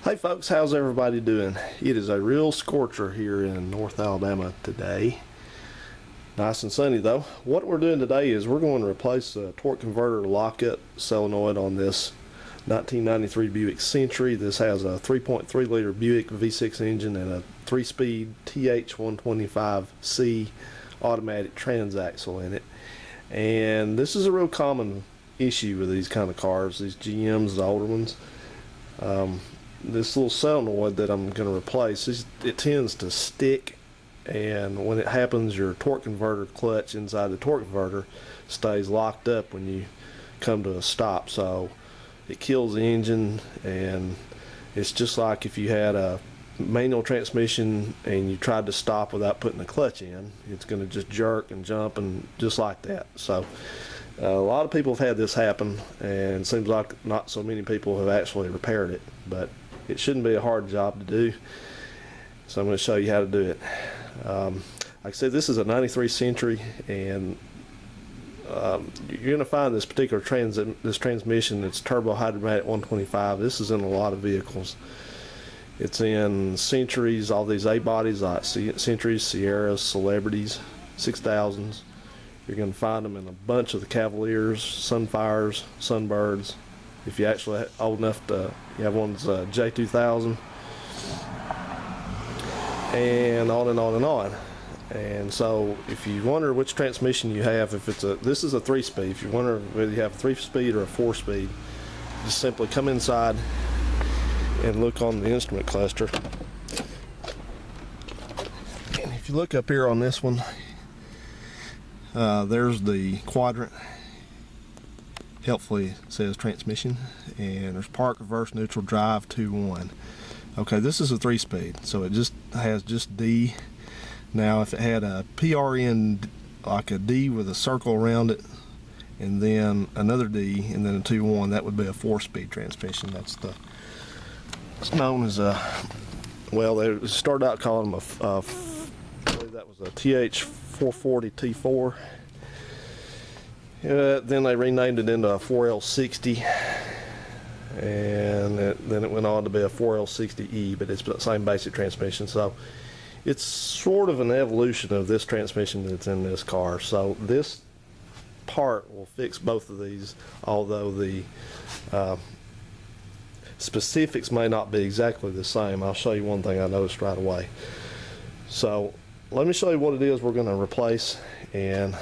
Hey folks, how's everybody doing? It is a real scorcher here in North Alabama today. Nice and sunny though. What we're doing today is we're going to replace the torque converter lockup solenoid on this 1993 Buick Century. This has a 3.3 liter Buick V6 engine and a 3-speed TH125C automatic transaxle in it. And this is a real common issue with these kind of cars, these GMs, the older ones. This little solenoid that I'm going to replace, it tends to stick, and when it happens, your torque converter clutch inside the torque converter stays locked up when you come to a stop, so it kills the engine. And it's just like if you had a manual transmission and you tried to stop without putting the clutch in, it's going to just jerk and jump and just like that. So a lot of people have had this happen, and it seems like not so many people have actually repaired it, but it shouldn't be a hard job to do, so I'm going to show you how to do it. Like I said, this is a 93 Century, and you're going to find this particular transmission, it's turbo hydromatic 125. This is in a lot of vehicles. It's in Centuries, all these A bodies like Centuries, Sierras, Celebrities, 6000s. You're going to find them in a bunch of the Cavaliers, Sunfires, Sunbirds. If you're actually old enough to, you have one's J2000, and on and on and on. And so if you wonder which transmission you have, if it's this is a 3-speed. If you wonder whether you have a 3-speed or a 4-speed, just simply come inside and look on the instrument cluster. And if you look up here on this one, there's the quadrant. Helpfully it says transmission, and there's park, reverse, neutral, drive, 2-1. Okay, this is a 3-speed, so it just has just D. Now if it had a PRN, like a D with a circle around it, and then another D, and then a 2-1, that would be a 4-speed transmission. It's known as a, well, they started out calling them I believe that was a TH125 T4. Then they renamed it into a 4L60, and then it went on to be a 4L60E, but it's the same basic transmission. So it's sort of an evolution of this transmission that's in this car. So this part will fix both of these, although the specifics may not be exactly the same. I'll show you one thing I noticed right away. So let me show you what it is we're going to replace, and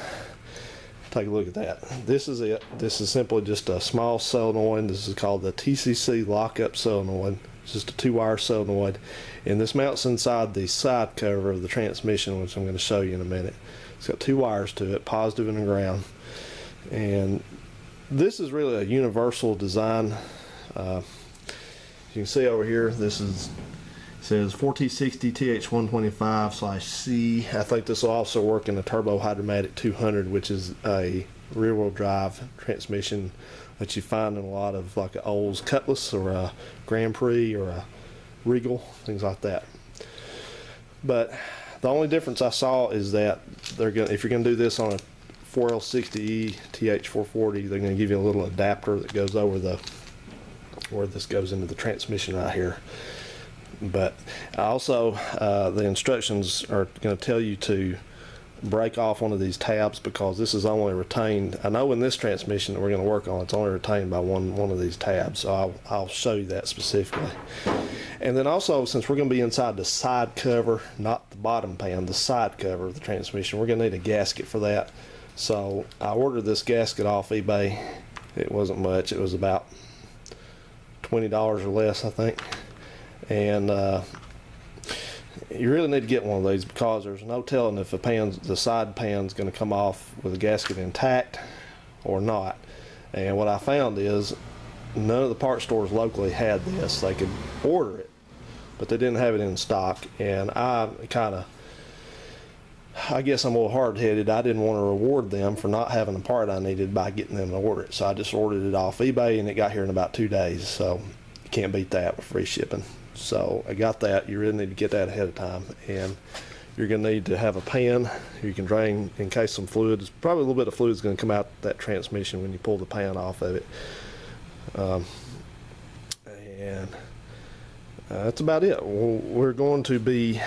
take a look at that. This is it. This is simply just a small solenoid. This is called the TCC lockup solenoid. It's just a 2-wire solenoid, and this mounts inside the side cover of the transmission, which I'm going to show you in a minute. It's got 2 wires to it, positive and a ground, and this is really a universal design. You can see over here, this is, it says 4T60 TH125/C. I think this will also work in a turbo hydromatic 200, which is a rear-wheel drive transmission that you find in a lot of like an Olds Cutlass or a Grand Prix or a Regal, things like that. But the only difference I saw is that if you're going to do this on a 4L60E TH440, they're going to give you a little adapter that goes over where this goes into the transmission right here. But also the instructions are going to tell you to break off one of these tabs, because this is only retained, I know in this transmission that we're going to work on, it's only retained by one of these tabs, so I'll show you that specifically. And then also, since we're going to be inside the side cover, not the bottom pan, the side cover of the transmission, we're going to need a gasket for that. So I ordered this gasket off eBay. It wasn't much, it was about $20 or less, I think. And you really need to get one of these, because there's no telling if the side pan's going to come off with the gasket intact or not. And what I found is none of the parts stores locally had this. They could order it, but they didn't have it in stock. And I guess I'm a little hard-headed. I didn't want to reward them for not having the part I needed by getting them to order it. So I just ordered it off eBay, and it got here in about 2 days. So you can't beat that with free shipping. So I got that. You really need to get that ahead of time, and you're going to need to have a pan you can drain in case some fluid, probably a little bit of fluid is going to come out that transmission when you pull the pan off of it. And That's about it. We're going to be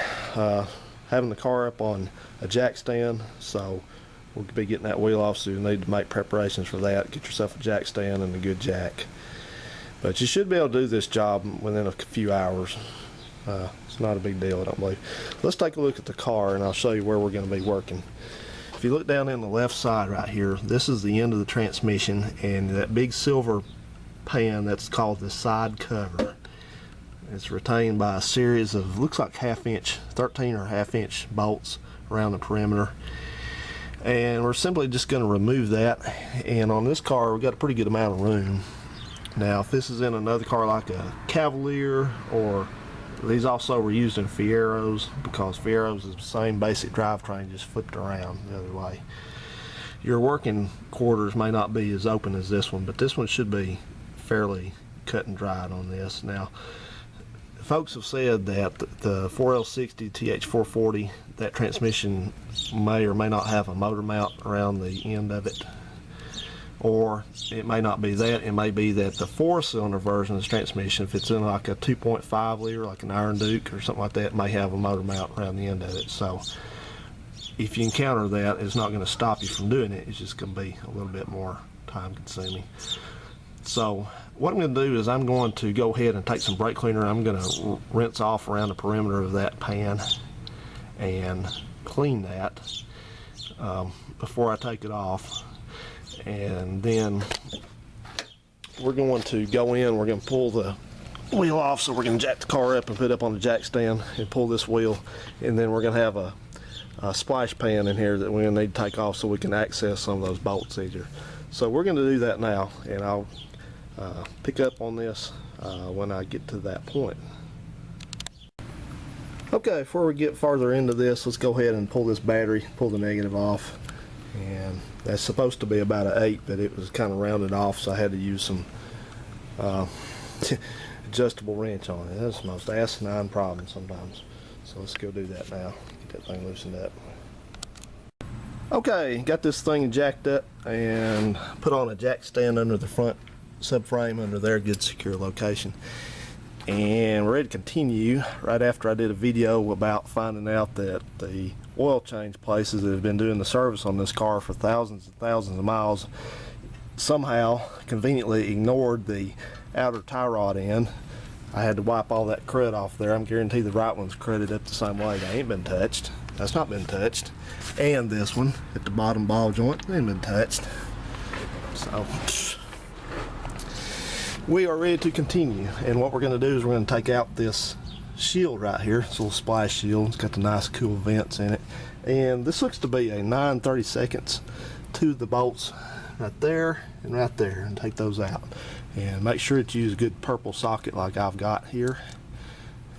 having the car up on a jack stand, so we'll be getting that wheel off, so you need to make preparations for that. Get yourself a jack stand and a good jack. But you should be able to do this job within a few hours. It's not a big deal, I don't believe. Let's take a look at the car and I'll show you where we're going to be working. If you look down in the left side right here, this is the end of the transmission, and that big silver pan, that's called the side cover. It's retained by a series of, looks like 13 or half inch bolts around the perimeter. And we're simply just going to remove that. And on this car, we've got a pretty good amount of room. Now, if this is in another car like a Cavalier, or these also were used in Fieros, because Fieros is the same basic drivetrain, just flipped around the other way. Your working quarters may not be as open as this one, but this one should be fairly cut and dried on this. Now, folks have said that the 4L60 TH440, that transmission may or may not have a motor mount around the end of it, or it may not be that. It may be that the 4-cylinder version of this transmission, if it's in like a 2.5 liter, like an Iron Duke or something like that, it may have a motor mount around the end of it. So if you encounter that, it's not going to stop you from doing it. It's just going to be a little bit more time consuming. So what I'm going to do is I'm going to go ahead and take some brake cleaner. I'm going to rinse off around the perimeter of that pan and clean that before I take it off. And then we're going to go in, we're going to pull the wheel off, so we're going to jack the car up and put it up on the jack stand and pull this wheel, and then we're going to have a splash pan in here that we're going to need to take off so we can access some of those bolts easier. So we're going to do that now, and I'll pick up on this when I get to that point. Okay, before we get farther into this, let's go ahead and pull this battery, pull the negative off. And that's supposed to be about an 8, but it was kind of rounded off, so I had to use some adjustable wrench on it. That's the most asinine problem sometimes. So let's go do that now. Get that thing loosened up. Okay, got this thing jacked up and put on a jack stand under the front subframe under there, good secure location. And we're ready to continue right after I did a video about finding out that the oil change places that have been doing the service on this car for thousands and thousands of miles somehow conveniently ignored the outer tie rod end. I had to wipe all that crud off there. I'm guaranteed the right one's crudded up the same way. They ain't been touched. That's not been touched. And this one at the bottom ball joint, they ain't been touched. So we are ready to continue, and what we're going to do is we're going to take out this shield right here. It's a little splash shield. It's got the nice cool vents in it, and this looks to be a 9/32 to the bolts right there and right there, and take those out. And make sure that you use a good purple socket like I've got here,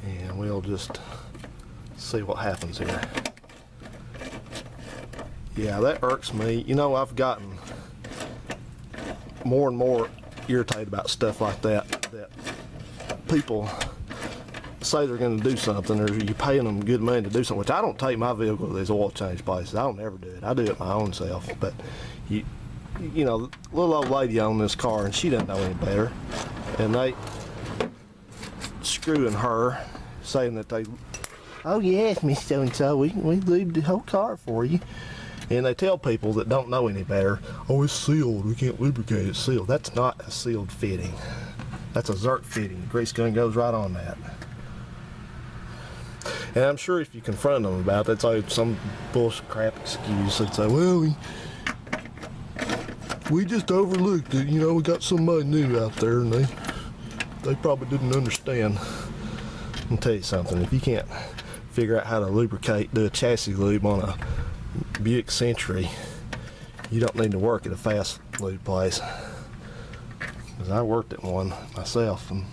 and we'll just see what happens here. Yeah, that irks me. You know, I've gotten more and more irritated about stuff like that, that people say they're going to do something, or you're paying them good money to do something, which I don't take my vehicle to these oil change places. I don't ever do it. I do it my own self. But you know, little old lady on this car, and she doesn't know any better, and they screwing her, saying that they, oh yes, Miss So-and-so, we lubed the whole car for you. And they tell people that don't know any better, oh, it's sealed, we can't lubricate it, sealed. That's not a sealed fitting. That's a Zerk fitting. The grease gun goes right on that. And I'm sure if you confront them about it, that's like some bullshit crap excuse. They'd say, well, we just overlooked it, you know, we got somebody new out there, and they probably didn't understand. I'll tell you something, if you can't figure out how to lubricate, do a chassis lube on a Buick Century, you don't need to work at a fast lube place. Because I worked at one myself, and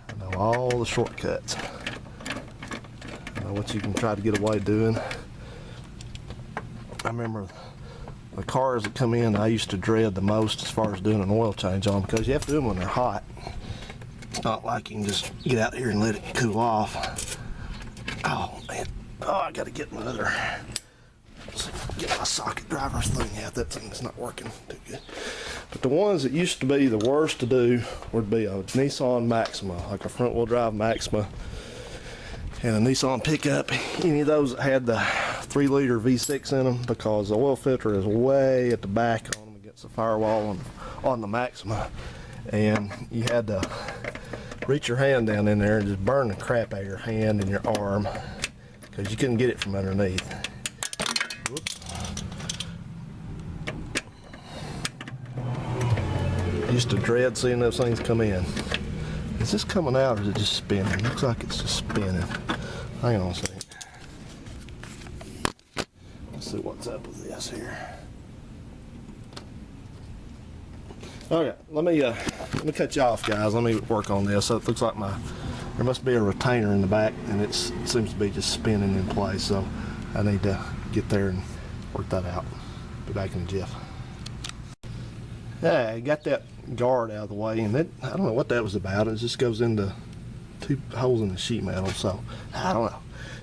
I know all the shortcuts. I know what you can try to get away doing. I remember the cars that come in I used to dread the most as far as doing an oil change on, because you have to do them when they're hot. It's not like you can just get out here and let it cool off. Oh man, oh, I gotta get my other, get my socket driver's thing out. That thing's not working too good. But the ones that used to be the worst to do would be a Nissan Maxima, like a front wheel drive Maxima, and a Nissan pickup. Any of those that had the 3-liter V6 in them, because the oil filter is way at the back on them against the firewall on the Maxima, and you had to reach your hand down in there and just burn the crap out of your hand and your arm because you couldn't get it from underneath. Whoops. I used to dread seeing those things come in. Is this coming out or is it just spinning? Looks like it's just spinning. Hang on a second. Let's see what's up with this here. Okay, let me cut you off, guys. Let me work on this. So it looks like there must be a retainer in the back, and it seems to be just spinning in place. So I need to get there and work that out. Be back in a jiff. Yeah, I got that guard out of the way, and I don't know what that was about. It just goes into 2 holes in the sheet metal. So I don't know.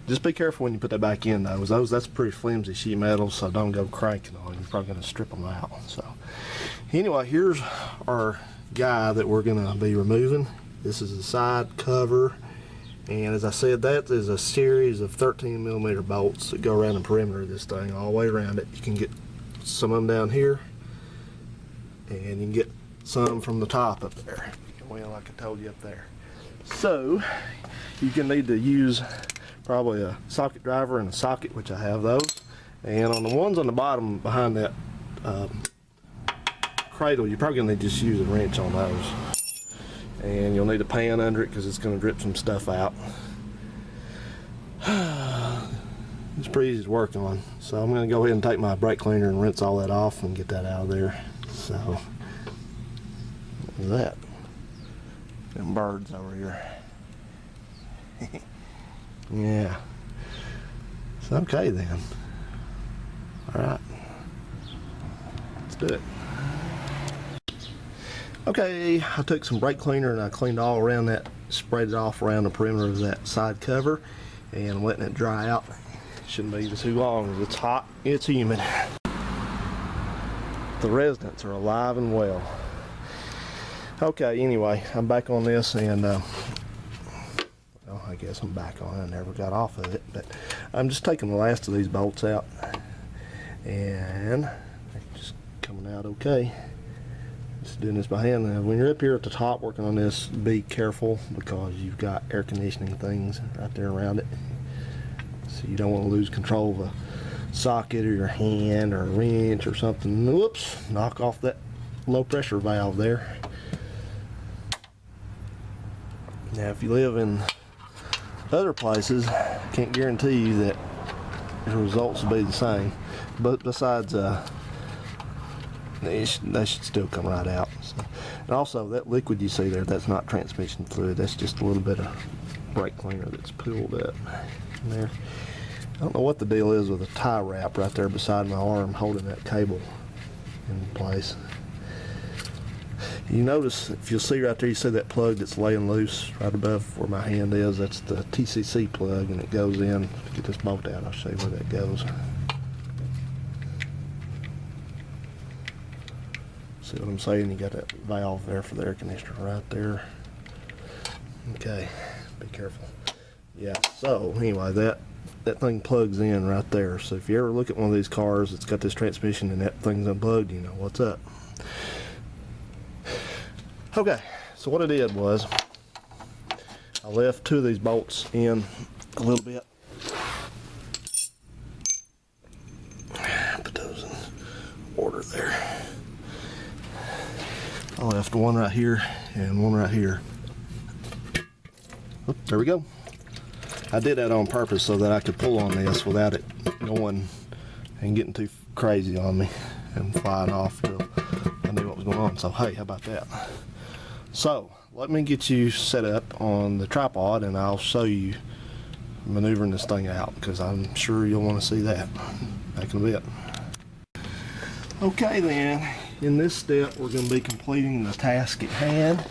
Just be careful when you put that back in, though. That's pretty flimsy sheet metal, so don't go cranking on it. You're probably going to strip them out. So anyway, here's our guy that we're going to be removing. This is the side cover, and as I said, that is a series of 13mm bolts that go around the perimeter of this thing, all the way around it. You can get some of them down here, and you can get some from the top up there, well, like I told you up there. So you're going to need to use probably a socket driver and a socket, which I have those, and on the ones on the bottom behind that cradle, you're probably going to just use a wrench on those, and you'll need a pan under it because it's going to drip some stuff out. It's pretty easy to work on, so I'm going to go ahead and take my brake cleaner and rinse all that off and get that out of there. So look at that, them birds over here. Yeah. So okay then. All right. Let's do it. Okay, I took some brake cleaner and I cleaned all around that, sprayed it off around the perimeter of that side cover, and I'm letting it dry out. Shouldn't be too long. It's hot, it's humid. The residents are alive and well. Okay, anyway, I'm back on this, and well, I guess I'm back on it. I never got off of it, but I'm just taking the last of these bolts out, and they're just coming out okay. Just doing this by hand. Now, when you're up here at the top working on this, be careful because you've got air conditioning things right there around it, so you don't want to lose control of a socket or your hand or a wrench or something. Whoops, knock off that low pressure valve there. Now if you live in other places, I can't guarantee you that the results will be the same, but besides they should still come right out. So, and also that liquid you see there, that's not transmission fluid, that's just a little bit of brake cleaner that's pooled up in there. I don't know what the deal is with a tie wrap right there beside my arm holding that cable in place. You notice, if you'll see right there, you see that plug that's laying loose right above where my hand is. That's the TCC plug, and it goes in. Get this bolt out, I'll show you where that goes. See what I'm saying? You got that valve there for the air conditioner right there. Okay, be careful. Yeah, so anyway, that thing plugs in right there. So if you ever look at one of these cars that's got this transmission and that thing's unplugged, you know what's up. Okay, so what I did was I left 2 of these bolts in a little bit. Put those in order there. I left one right here and one right here. Oh, there we go. I did that on purpose so that I could pull on this without it going and getting too crazy on me and flying off till I knew what was going on. So hey, how about that? So let me get you set up on the tripod and I'll show you maneuvering this thing out, because I'm sure you'll want to see that back in a bit. Okay then, in this step we're going to be completing the task at hand.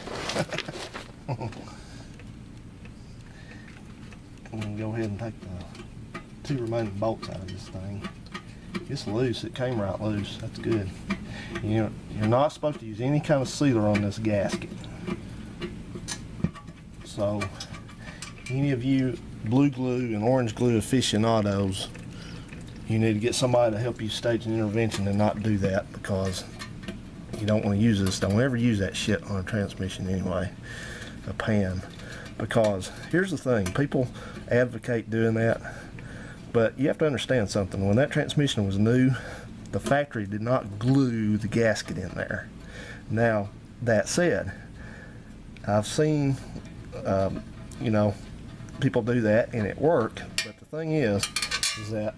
I'm going to go ahead and take the 2 remaining bolts out of this thing. It's loose, it came right loose, that's good. you're not supposed to use any kind of sealer on this gasket. So any of you blue glue and orange glue aficionados, you need to get somebody to help you stage an intervention and not do that, because you don't want to use this. Don't ever use that shit on a transmission anyway, a pan. Because here's the thing, people advocate doing that, but you have to understand something. When that transmission was new, the factory did not glue the gasket in there. Now, that said, I've seen, you know, people do that and it worked, but the thing is that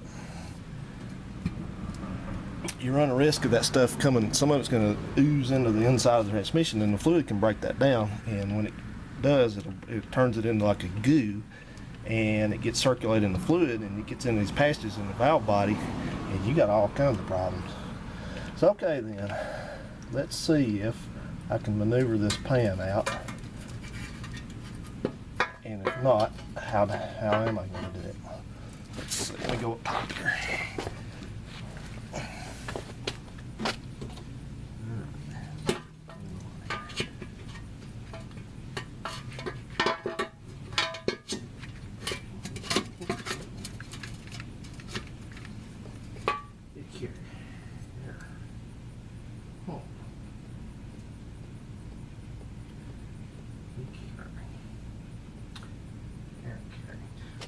you run a risk of that stuff coming, some of it's going to ooze into the inside of the transmission, and the fluid can break that down, and when it does, it turns it into like a goo, and it gets circulated in the fluid, and it gets into these passages in the valve body, and you got all kinds of problems. So okay then, let's see if I can maneuver this pan out, and if not, how am I going to do it? Let's see, let me go up top here.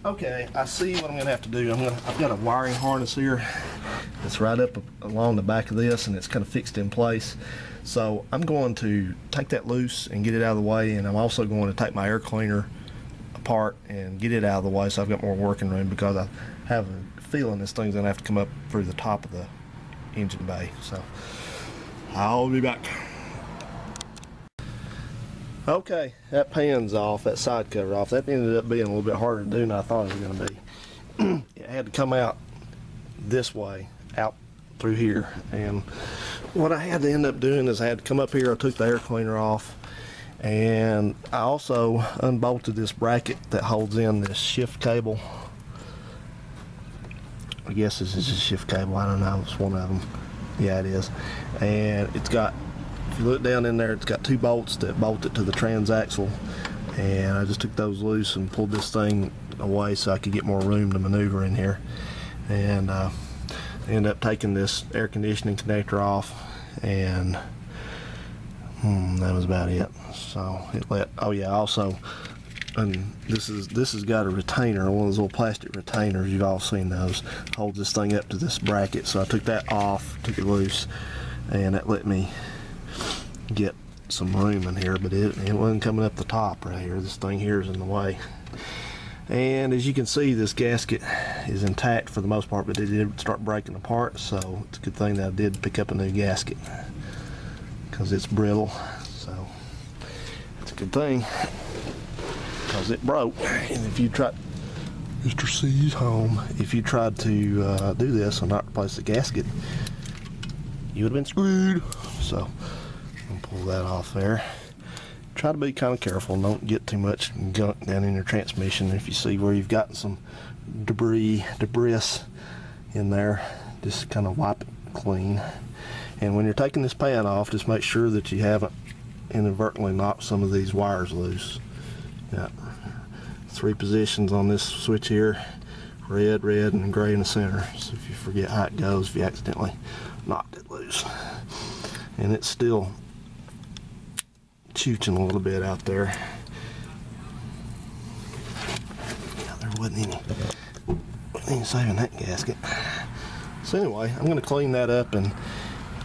Okay, I see what I'm going to have to do. I've got a wiring harness here that's right up along the back of this, and it's kind of fixed in place. So I'm going to take that loose and get it out of the way, and I'm also going to take my air cleaner apart and get it out of the way so I've got more working room, because I have a feeling this thing's going to have to come up through the top of the engine bay. So I'll be back. Okay, that pan's off, that side cover off. That ended up being a little bit harder to do than I thought it was going to be. It had to come out this way, out through here. And what I had to end up doing is I had to come up here, I took the air cleaner off, and I also unbolted this bracket that holds in this shift cable. I guess this is a shift cable, I don't know, it's one of them. Yeah, it is. And it's got, if you look down in there, it's got two bolts that bolt it to the transaxle, and I just took those loose and pulled this thing away so I could get more room to maneuver in here. And ended up taking this air conditioning connector off, and that was about it. So it let, oh yeah, also, and this has got a retainer, one of those little plastic retainers, you've all seen those, holds this thing up to this bracket. So I took that off, took it loose, and that let me get some room in here, but it wasn't coming up the top right here. This thing here is in the way. And as you can see, this gasket is intact for the most part, but it did start breaking apart, so it's a good thing that I did pick up a new gasket, because it's brittle. So it's a good thing, because it broke. And if you tried, Mr. C's home, if you tried to do this and not replace the gasket, you would have been screwed. So I'll pull that off there. Try to be kind of careful, don't get too much gunk down in your transmission. If you see where you've gotten some debris in there, just kind of wipe it clean. And when you're taking this pan off, just make sure that you haven't inadvertently knocked some of these wires loose. Got 3 positions on this switch here, red, and gray in the center. So if you forget how it goes, if you accidentally knocked it loose. And it's still chooching a little bit out there. Yeah, there wasn't any saving that gasket. So anyway, I'm going to clean that up and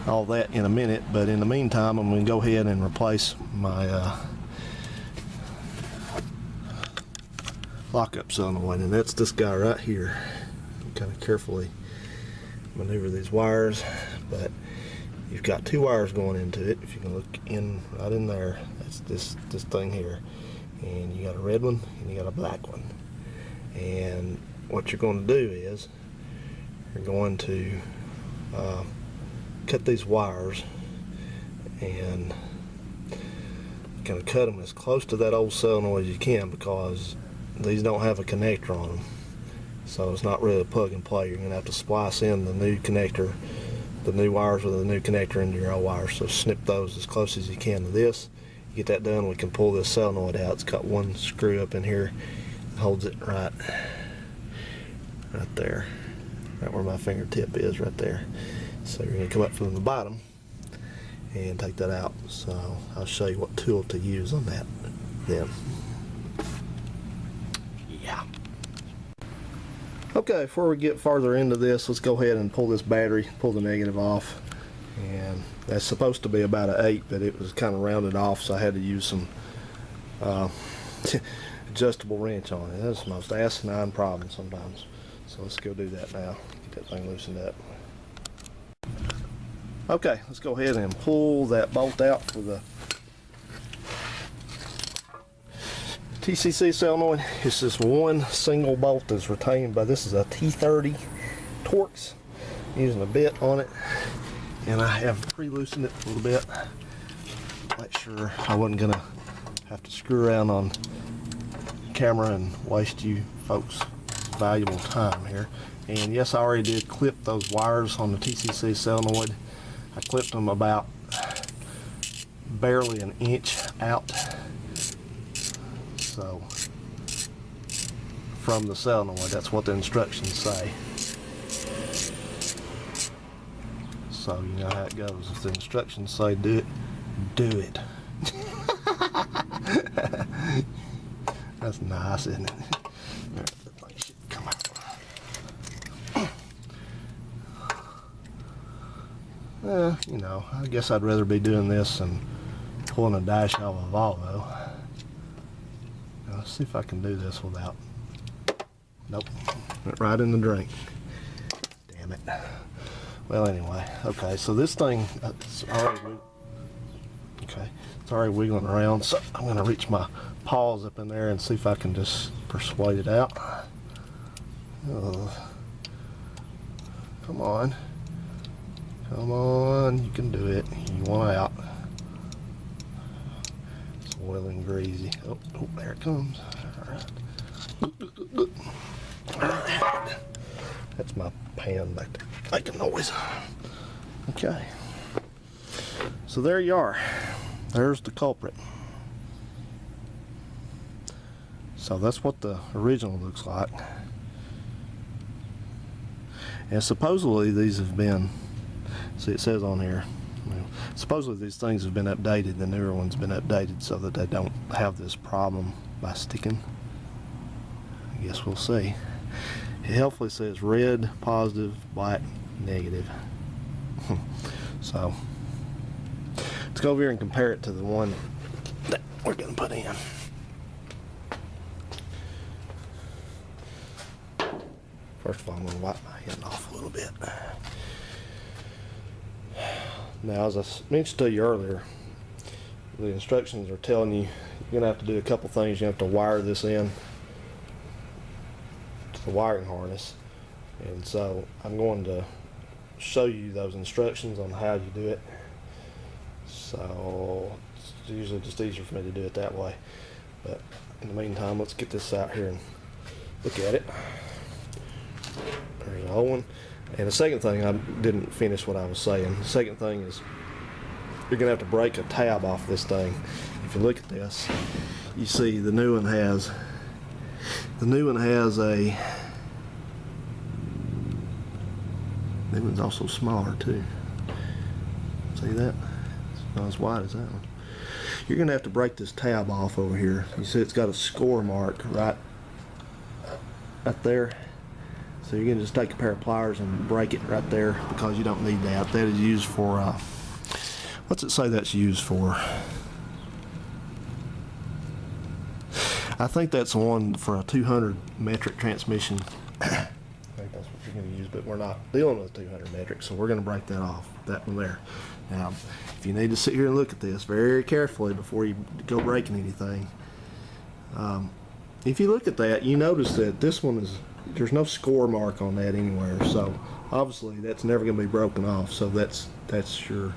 all that in a minute, but in the meantime I'm going to go ahead and replace my lockup solenoid, and that's this guy right here. Kind of carefully maneuver these wires, but you've got 2 wires going into it. If you can look in right in there, that's this thing here, and you got a red one and you got a black one. And what you're going to do is you're going to cut these wires and kind of cut them as close to that old solenoid as you can, because these don't have a connector on them, so it's not really a plug and play. You're going to have to splice in the new connector the new wires with the new connector into your old wires. So snip those as close as you can to this. You get that done, we can pull this solenoid out. It's got one screw up in here that holds it right there, right where my fingertip is, right there. So you're going to come up from the bottom and take that out. So I'll show you what tool to use on that then. Yeah. Okay, before we get farther into this, let's go ahead and pull this battery, pull the negative off. And that's supposed to be about an 8, but it was kind of rounded off, so I had to use some adjustable wrench on it. That's the most asinine problem sometimes. So let's go do that now. Get that thing loosened up. Okay, let's go ahead and pull that bolt out for the TCC solenoid. It's just one single bolt that's retained by, this is a T30 Torx, using a bit on it. And I have pre-loosened it a little bit. Make sure I wasn't gonna have to screw around on camera and waste you folks' valuable time here. And yes, I already did clip those wires on the TCC solenoid. I clipped them about barely an inch out. So from the solenoid, that's what the instructions say. So you know how it goes. If the instructions say do it, do it. That's nice, isn't it? That thing should come out. You know, I guess I'd rather be doing this than pulling a dash out of a Volvo. Now, let's see if I can do this without. Nope, went right in the drink. Damn it. Well, anyway, okay, so this thing, it's already wiggling around, so I'm going to reach my paws up in there and see if I can just persuade it out. Come on. Come on, you can do it. You want out. It's oil and greasy. Oh, there it comes. All right. That's my pan back there making noise. Okay. So there you are. There's the culprit. So that's what the original looks like. And supposedly these have been, see it says on here, supposedly these things have been updated, the newer one's been updated so that they don't have this problem by sticking. I guess we'll see. It helpfully says red, positive, black, negative. So let's go over here and compare it to the one that we're going to put in. First of all, I'm going to wipe my hand off a little bit. Now, as I mentioned to you earlier, the instructions are telling you you're going to have to do a couple things. You have to wire this in to the wiring harness, and so I'm going to show you those instructions on how you do it. So it's usually just easier for me to do it that way, but in the meantime, let's get this out here and look at it. There's a whole one. And the second thing, I didn't finish what I was saying. The second thing is you're going to have to break a tab off this thing. If you look at this, you see the new one has a new one's also smaller too. See that? It's not as wide as that one. You're going to have to break this tab off over here. You see it's got a score mark right there. So you're going to just take a pair of pliers and break it right there, because you don't need that. That is used for, what's it say that's used for? I think that's one for a 200 metric transmission. I think that's what you're going to use, but we're not dealing with 200 metric, so we're going to break that off, that one there. Now, if you need to sit here and look at this very carefully before you go breaking anything, if you look at that, you notice that this one is, there's no score mark on that anywhere, so obviously that's never going to be broken off. So that's your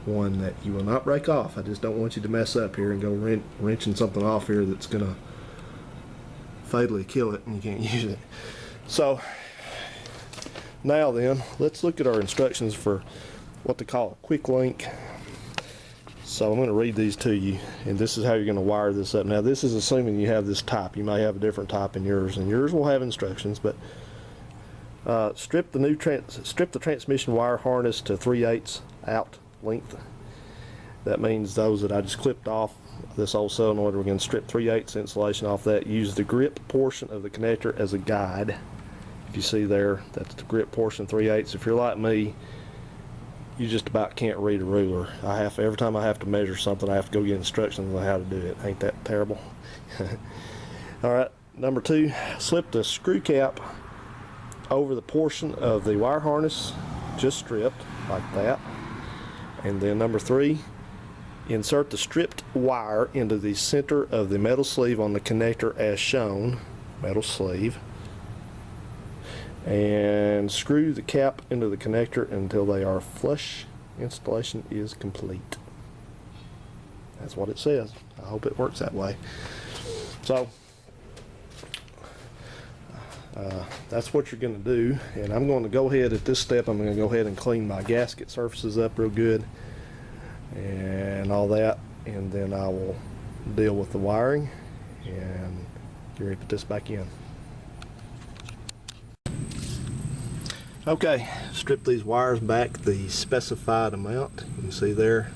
one that you will not break off. I just don't want you to mess up here and go wrenching something off here that's going to fatally kill it and you can't use it. So Now then, let's look at our instructions for what they call a quick link. So I'm going to read these to you, and this is how you're going to wire this up. Now this is assuming you have this type. You may have a different type in yours, and yours will have instructions, but strip the transmission wire harness to 3/8 out length. That means those that I just clipped off this old solenoid, we're going to strip 3/8 insulation off that. Use the grip portion of the connector as a guide. If you see there, that's the grip portion, 3/8. If you're like me, you just about can't read a ruler. Every time I have to measure something, I have to go get instructions on how to do it. Ain't that terrible? Alright, number 2, slip the screw cap over the portion of the wire harness, just stripped, like that. And then number 3, insert the stripped wire into the center of the metal sleeve on the connector as shown, metal sleeve, and screw the cap into the connector until they are flush. Installation is complete. That's what it says. I hope it works that way. So that's what you're going to do, and I'm going to go ahead at this step. I'm going to go ahead and clean my gasket surfaces up real good and all that, and then I will deal with the wiring and get ready to put this back in. Okay, strip these wires back the specified amount. You can see there,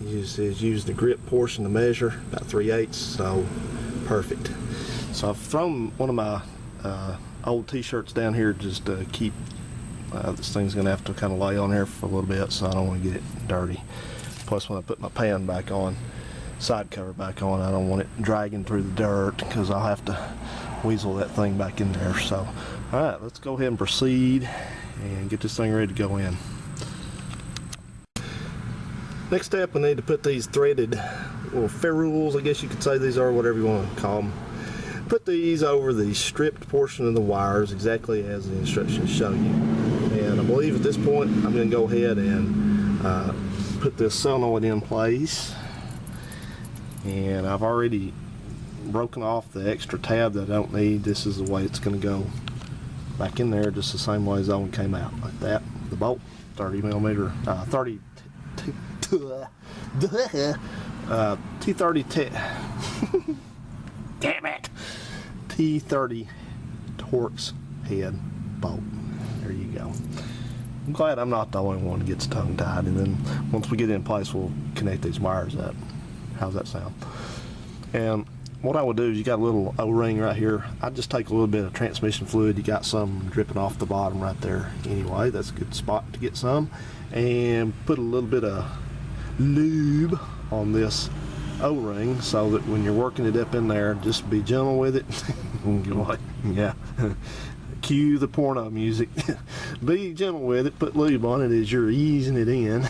use the grip portion to measure, about 3/8, so perfect. So I've thrown one of my old t-shirts down here just to keep, this thing's going to have to kind of lay on here for a little bit, so I don't want to get it dirty. Plus when I put my pan back on, side cover back on, I don't want it dragging through the dirt because I'll have to weasel that thing back in there. So alright, let's go ahead and proceed and get this thing ready to go in. Next step, we need to put these threaded little ferrules, I guess you could say these are, whatever you want to call them. Put these over the stripped portion of the wires exactly as the instructions show you. And I believe at this point I'm going to go ahead and put this solenoid in place. And I've already broken off the extra tab that I don't need. This is the way it's going to go back in there, just the same way as that one came out, like that. The bolt, 30 millimeter, 230 damn it, T30 Torx head bolt. There you go. I'm glad I'm not the only one that gets tongue tied, and then once we get it in place, we'll connect these wires up. How's that sound? And what I would do is, you got a little O-ring right here. I'd just take a little bit of transmission fluid. You got some dripping off the bottom right there anyway. That's a good spot to get some. And put a little bit of lube on this O-ring so that when you're working it up in there, just be gentle with it. Yeah. Cue the porno music. Be gentle with it. Put lube on it as you're easing it in.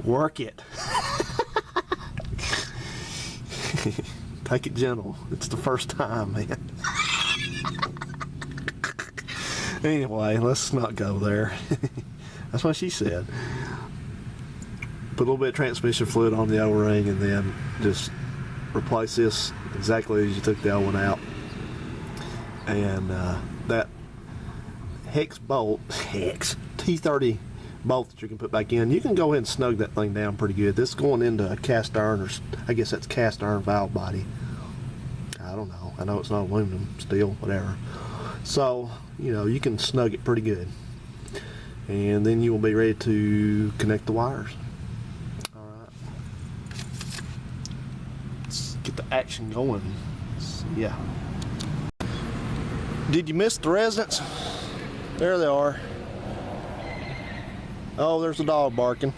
Work it. Take it gentle. It's the first time, man. Anyway, let's not go there. That's what she said. Put a little bit of transmission fluid on the O-ring, and then just replace this exactly as you took the old one out. And that hex bolt, T30 bolt that you can put back in, you can go ahead and snug that thing down pretty good. This is going into a cast iron, or I guess that's cast iron valve body. I don't know. I know it's not aluminum, steel, whatever. So, you know, you can snug it pretty good. And then you will be ready to connect the wires. Alright. Let's get the action going. Yeah. Did you miss the residents? There they are. Oh, there's a dog barking.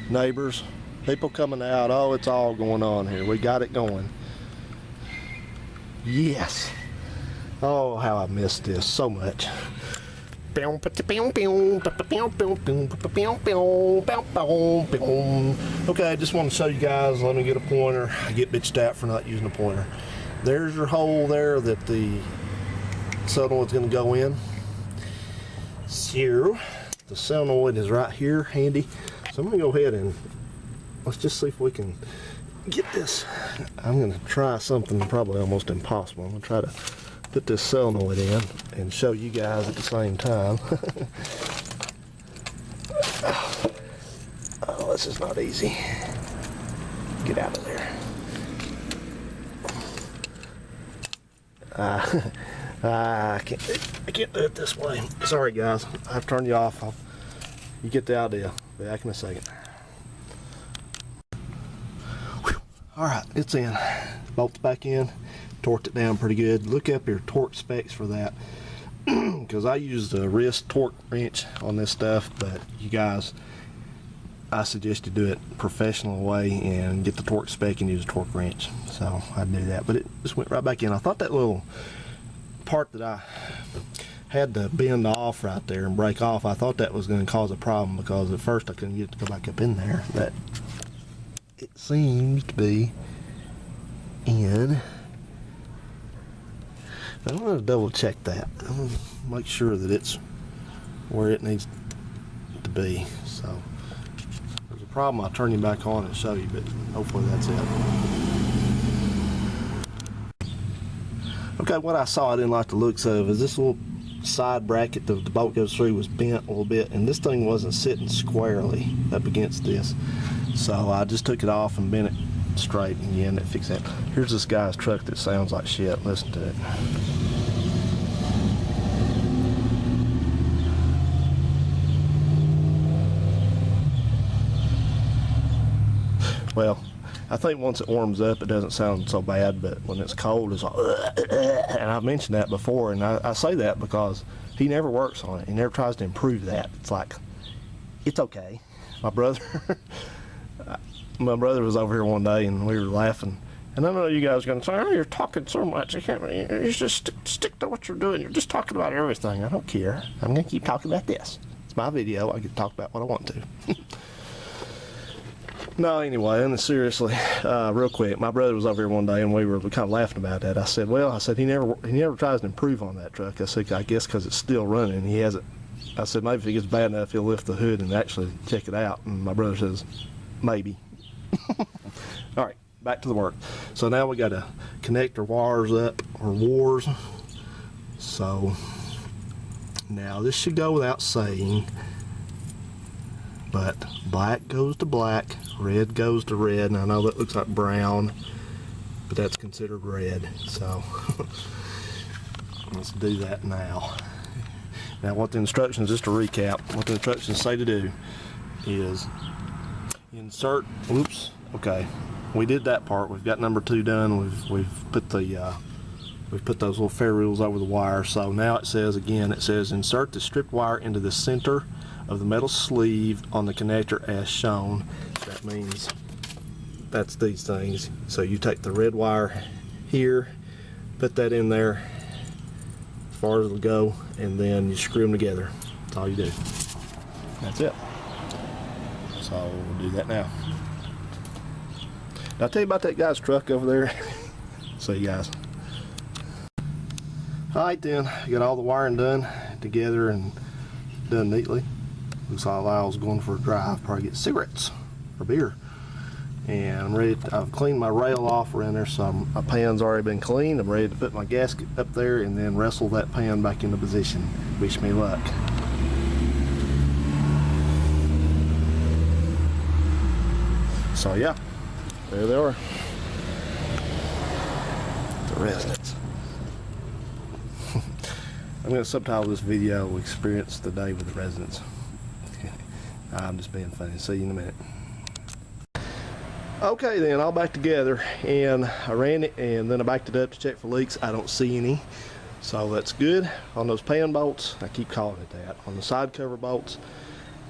Neighbors, people coming out. Oh, it's all going on here. We got it going. Yes. Oh, how I missed this so much. Okay, I just want to show you guys. Let me get a pointer. I get bitched out for not using a pointer. There's your hole there that the solenoid's going to go in. So the solenoid is right here, handy. So I'm going to go ahead and let's just see if we can get this. I'm gonna try something probably almost impossible. I'm gonna try to put this solenoid in and show you guys at the same time. Oh, this is not easy. Get out of there. I can't do it this way. Sorry guys, I've turned you off. You get the idea. Be back in a second. Alright, it's in. Bolt's back in. Torqued it down pretty good. Look up your torque specs for that. Because I use the wrist torque wrench on this stuff, but you guys, I suggest you do it professional way and get the torque spec and use a torque wrench. So I do that, but it just went right back in. I thought that little part that I had to bend off right there and break off, I thought that was going to cause a problem, because at first I couldn't get it to go back up in there, but it seems to be in. I'm going to double check that. I'm going to make sure that it's where it needs to be. So if there's a problem, I'll turn you back on and show you, but hopefully that's it. Okay, what I saw I didn't like the looks of is this little side bracket that the bolt goes through was bent a little bit, and this thing wasn't sitting squarely up against this. So I just took it off and bent it straight, and yeah, and it fixed that. Here's this guy's truck that sounds like shit. Listen to it. Well, I think once it warms up, it doesn't sound so bad, but when it's cold, it's like, and I've mentioned that before, and I say that because he never works on it. He never tries to improve that. It's like, it's okay. My brother was over here one day, and we were laughing, and I know you guys are going to say, oh, you're talking so much. You just stick to what you're doing. You're just talking about everything. I don't care. I'm going to keep talking about this. It's my video. I get to talk about what I want to. No, anyway, and seriously, real quick, my brother was over here one day, and we were kind of laughing about that. I said, well, he never tries to improve on that truck. I said, I guess because it's still running. He hasn't. I said, maybe if it gets bad enough, he'll lift the hood and actually check it out. And my brother says, maybe. All right, back to the work. So now we got to connect our wires up, or wars. So now this should go without saying, but black goes to black, red goes to red, and I know that looks like brown, but that's considered red. So let's do that now. Now what the instructions, just to recap, what the instructions say to do is insert, oops, okay, we did that part. We've got number 2 done. We've put the we've put those little ferrules over the wire. So now it says, again, it says insert the stripped wire into the center of the metal sleeve on the connector as shown. That means that's these things. So you take the red wire here, put that in there as far as it'll go, and then you screw them together. That's all you do. That's it. So we'll do that now. Did I tell you about that guy's truck over there? See you guys. Alright then, I got all the wiring done together and done neatly. Looks like Lyle's going for a drive, probably get cigarettes or beer. And I'm ready I've cleaned my rail off around there, so my pan's already been cleaned. I'm ready to put my gasket up there and then wrestle that pan back into position. Wish me luck. So yeah, there they are. The resonance. I'm going to subtitle this video, Experience the Day with the Resonance. I'm just being funny. See you in a minute. Okay then, all back together, and I ran it and then I backed it up to check for leaks. I don't see any, so that's good. On those pan bolts, I keep calling it that, on the side cover bolts,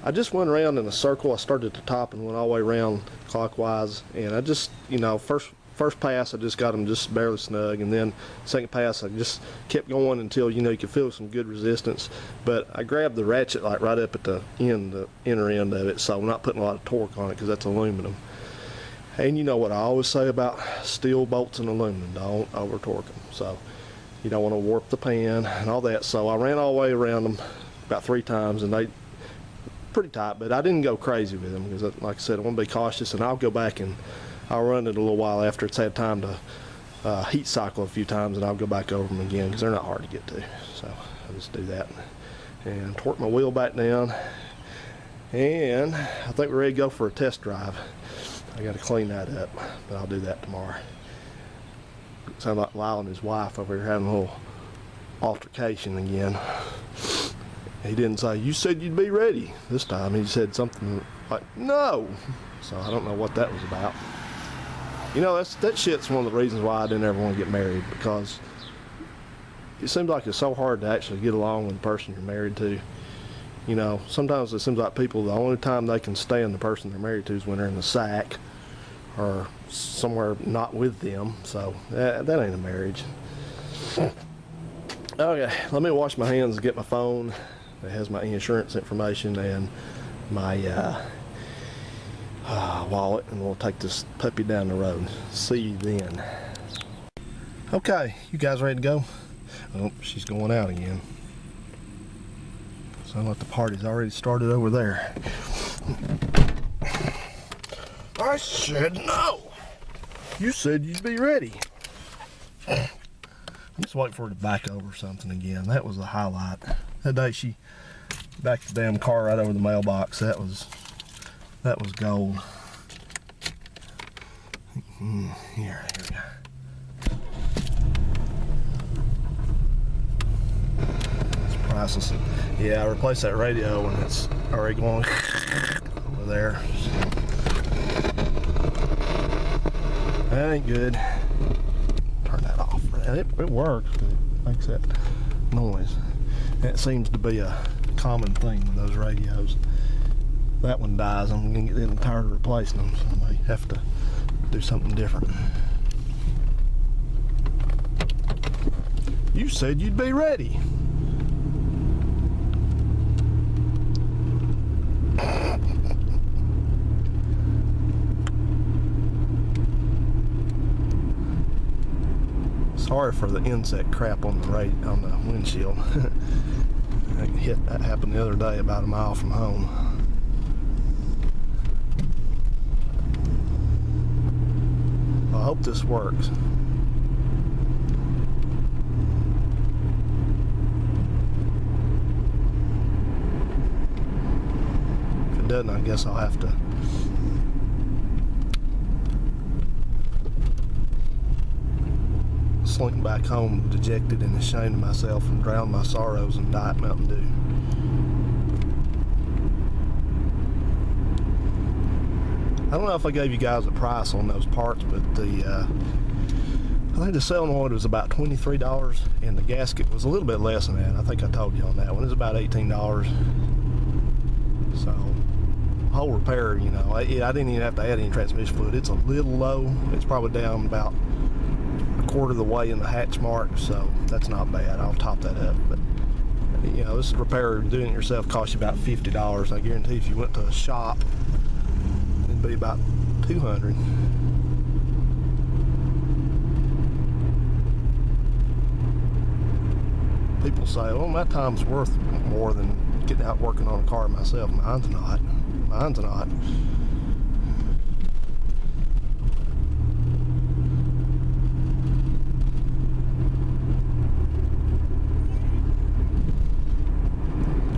I just went around in a circle. I started at the top and went all the way around clockwise, and I just, you know, first pass I just got them just barely snug, and then second pass I just kept going until, you know, you could feel some good resistance. But I grabbed the ratchet like right up at the end, the inner end of it, so I'm not putting a lot of torque on it because that's aluminum. And you know what I always say about steel bolts and aluminum, don't over torque them. So you don't want to warp the pan and all that. So I ran all the way around them about 3 times, and they pretty tight, but I didn't go crazy with them because, like I said, I want to be cautious, and I'll go back and I'll run it a little while after it's had time to heat cycle a few times, and I'll go back over them again because they're not hard to get to. So I'll just do that and torque my wheel back down, and I think we're ready to go for a test drive. I got to clean that up, but I'll do that tomorrow. It sounds like Lyle and his wife over here having a little altercation again. He didn't say, "You said you'd be ready" this time. He said something like, "No." So I don't know what that was about. You know, that shit's one of the reasons why I didn't ever want to get married, because it seems like it's so hard to actually get along with the person you're married to. You know, sometimes it seems like people, the only time they can stand the person they're married to is when they're in the sack or somewhere not with them. So that ain't a marriage. Okay, let me wash my hands and get my phone. It has my insurance information and my wallet, and we'll take this puppy down the road. See you then. Okay, you guys ready to go? Oh, she's going out again. Sounds like the party's already started over there. I said no. You said you'd be ready. I'm just waiting for her to back over something again. That was the highlight. That day she backed the damn car right over the mailbox. That was gold. Here we go. It's priceless. Yeah, I replaced that radio and it's already going over there. That ain't good. Turn that off. It works, but it makes that noise. That seems to be a common thing with those radios. That one dies, I'm gonna get tired of replacing them, so I may have to do something different. You said you'd be ready. Sorry for the insect crap on the windshield. That happened the other day about a mile from home. I hope this works. If it doesn't, I guess I'll have to slink back home dejected and ashamed of myself and drown my sorrows in Diet Mountain Dew. I don't know if I gave you guys a price on those parts, but I think the solenoid was about $23 and the gasket was a little bit less than that. I think I told you on that one. It was about $18. So, whole repair, you know, I didn't even have to add any transmission fluid. It's a little low. It's probably down about a quarter of the way in the hatch mark, so that's not bad. I'll top that up. But, you know, this repair, doing it yourself, costs you about $50. I guarantee if you went to a shop, be about $200. People say, "Oh, my time's worth more than getting out working on a car myself." Mine's not. Mine's not.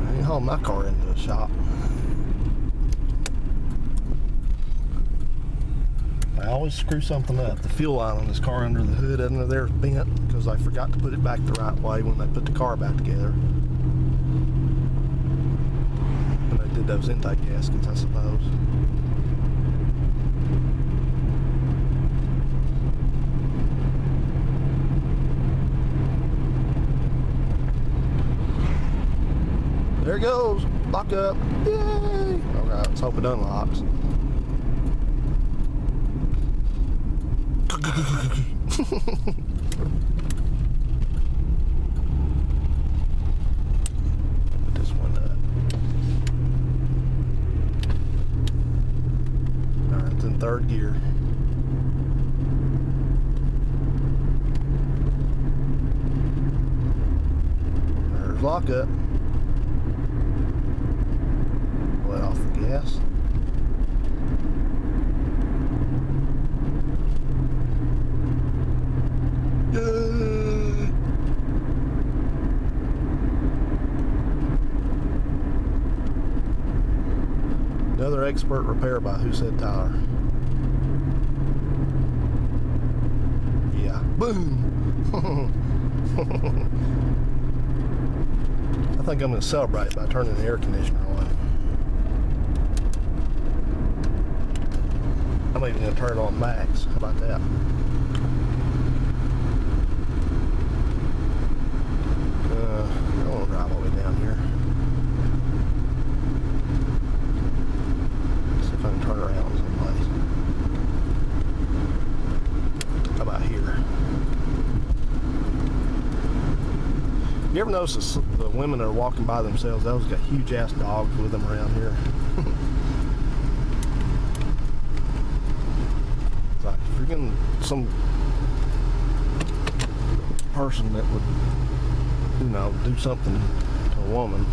I ain't hauling my car into a shop. I always screw something up. The fuel line on this car under the hood under there is bent because I forgot to put it back the right way when they put the car back together. When they did those intake gaskets, I suppose. There it goes. Lock up. Yay! Alright, let's hope it unlocks. Put this one up. Alright, it's in third gear. There's lockup. Let off the gas. expert repair by Who Said Tyler. Yeah. Boom! I think I'm going to celebrate by turning the air conditioner on. I'm even going to turn it on max. How about that? I don't want to drive all the way down here. See if I can turn around someplace. How about here? You ever notice the women that are walking by themselves? Those got huge ass dogs with them around here. It's like if you're getting some person that would, you know, do something to a woman,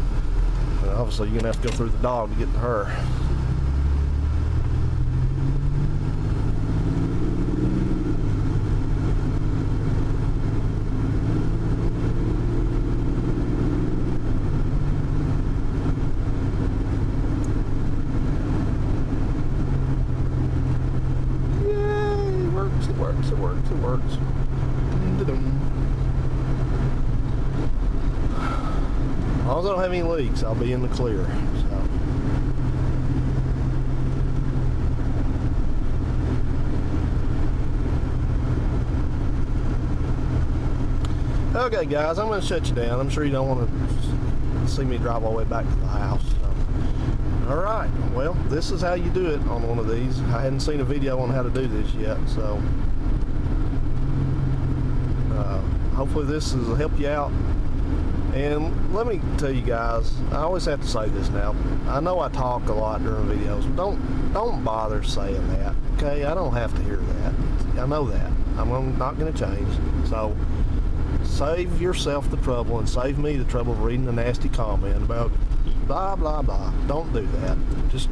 then obviously you're gonna have to go through the dog to get to her. It works. As long as I don't have any leaks, I'll be in the clear. So. Okay, guys, I'm going to shut you down. I'm sure you don't want to see me drive all the way back to the house. So. All right. Well, this is how you do it on one of these. I hadn't seen a video on how to do this yet, so. Hopefully this will help you out. And let me tell you guys, I always have to say this now. I know I talk a lot during videos, but don't bother saying that. Okay, I don't have to hear that. I know that. I'm not going to change. So save yourself the trouble and save me the trouble of reading a nasty comment about blah blah blah. Don't do that. Just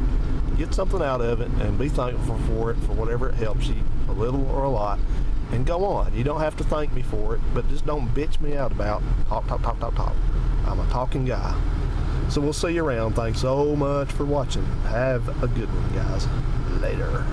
get something out of it and be thankful for it, for whatever it helps you, a little or a lot. And go on. You don't have to thank me for it, but just don't bitch me out about talk. I'm a talking guy. So we'll see you around. Thanks so much for watching. Have a good one, guys. Later.